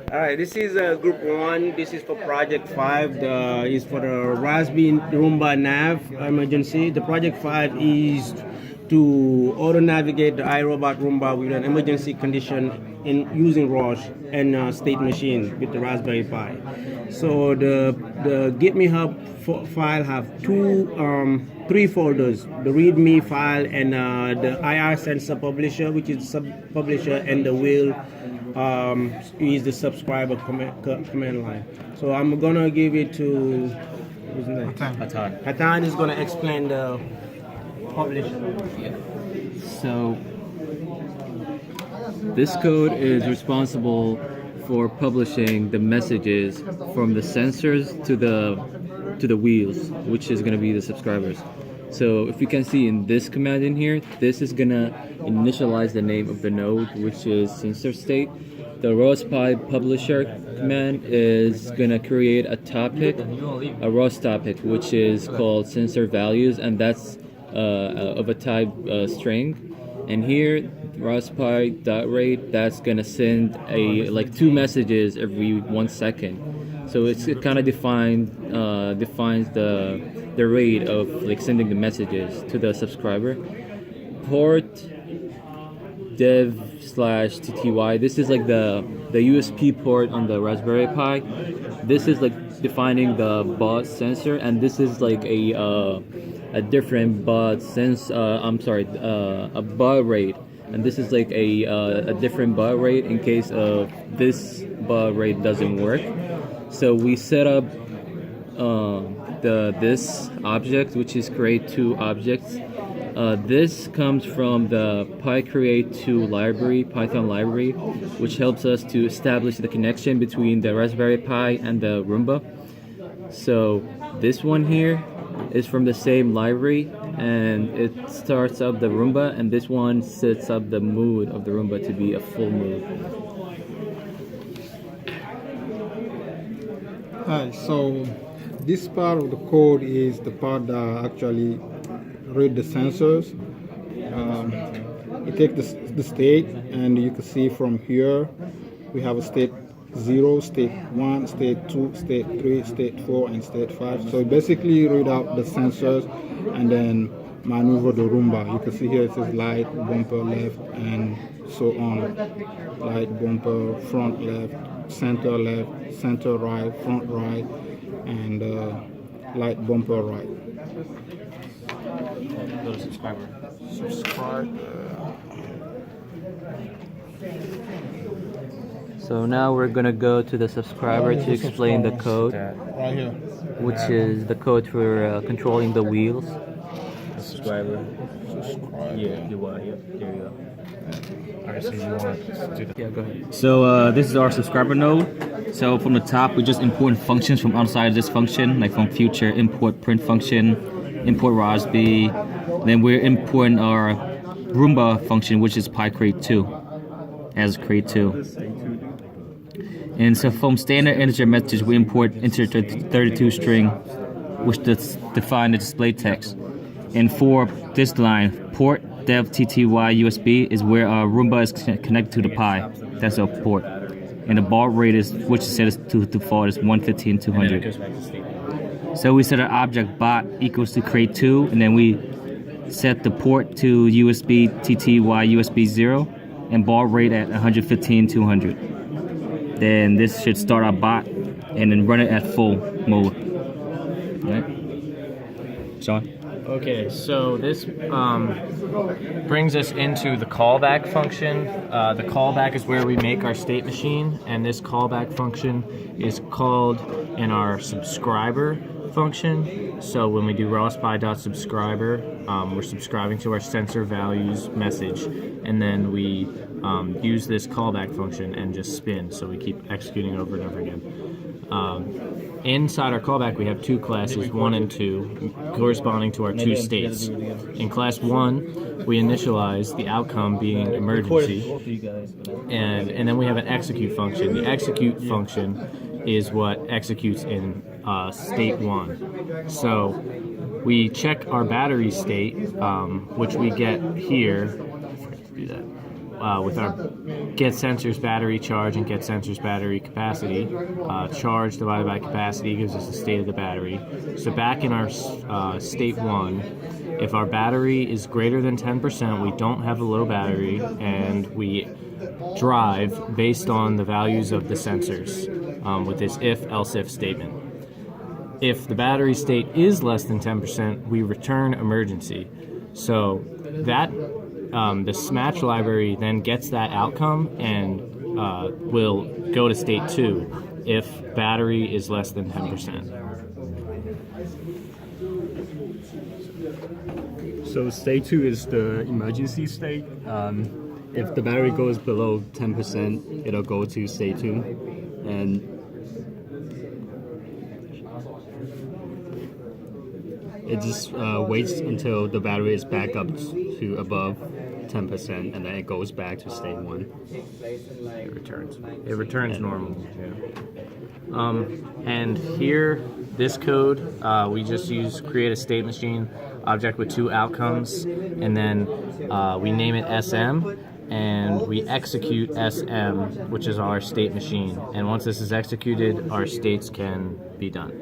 All right, this is group one. This is for project five. The is for the Raspberry Roomba Nav emergency. The project five is to auto navigate the iRobot Roomba with an emergency condition in using ROS and state machine with the Raspberry Pi. So the Git Me Hub file have three folders: the README file and the IR sensor publisher, which is sub publisher, and the wheel is the subscriber command line. So I'm gonna give it to who's next? Hatan. Hatan is gonna explain the publisher. So this code is responsible for publishing the messages from the sensors to the wheels, which is going to be the subscribers. So if you can see in this command in here, this is going to initialize the name of the node, which is sensor state. The ROSPy publisher command is going to create a topic, a ROS topic, which is called sensor values, and that's of a type string. And here ROSPy.rate, that's gonna send like two messages every 1 second. So it kind of defines the rate of like sending the messages to the subscriber. Port dev/tty, this is like the USB port on the Raspberry Pi. This is like defining the baud sensor, and this is like a different baud a baud rate, and this is like a different baud rate in case of this baud rate doesn't work. So we set up this object, which is create two objects. This comes from the PyCreate2 library, Python library, which helps us to establish the connection between the Raspberry Pi and the Roomba. So this one here is from the same library, and it starts up the Roomba, and this one sets up the mood of the Roomba to be a full mood. Hi, so this part of the code is the part that actually read the sensors. It takes the state, and you can see from here we have a state 0, state 1, state 2, state 3, state 4, and state 5. So it basically read out the sensors and then maneuver the Roomba. You can see here it says light, bumper left, and so on. Light, bumper, front left, center right, front right, and light, bumper right. Go to subscriber. So now we're gonna go to the subscriber to explain the code, Right here. which is the code for controlling the wheels. The subscriber. Yeah, you want. Yep, there you go. Alright, so you want to do the Yeah, go ahead. So this is our subscriber node. So from the top, we just import functions from outside of this function, like from future import print function, import ROSB. Then we're importing our Roomba function, which is PyCreate2 as create2. And so from standard integer message, we import integer 32 string, which define the display text. And for this line, port dev tty USB is where our Roomba is connected to the Pi. That's our port. And the baud rate is, which is set to default, is 115/200. So we set our object bot equals to create2, and then we set the port to USB tty USB 0 and baud rate at 115/200. Then this should start our bot and then run it at full mode. Right? Sean? Okay, so this brings us into the callback function. The callback is where we make our state machine, and this callback function is called in our subscriber function. So when we do rospy.subscriber, we're subscribing to our sensor values message, and then we use this callback function and just spin, so we keep executing over and over again. Inside our callback, we have two classes, 1 and 2, corresponding to our two states. In class 1, we initialize the outcome being emergency, and then we have an execute function. The execute function is what executes in state 1. So we check our battery state, which we get here. I forgot to do that. with our get sensors battery charge and get sensors battery capacity. Charge divided by capacity gives us the state of the battery. So back in our state 1, if our battery is greater than 10%, we don't have a low battery, and we drive based on the values of the sensors with this if-else-if statement. If the battery state is less than 10%, we return emergency. So that the SMATCH library then gets that outcome and will go to state 2 if battery is less than 10%. So state 2 is the emergency state. If the battery goes below 10%, it'll go to state 2. And it just waits until the battery is back up to above 10%, and then it goes back to state 1. It returns normal. Yeah. And here, this code, we just use create a state machine object with 2 outcomes, and then we name it SM, and we execute SM, which is our state machine. And once this is executed, our states can be done.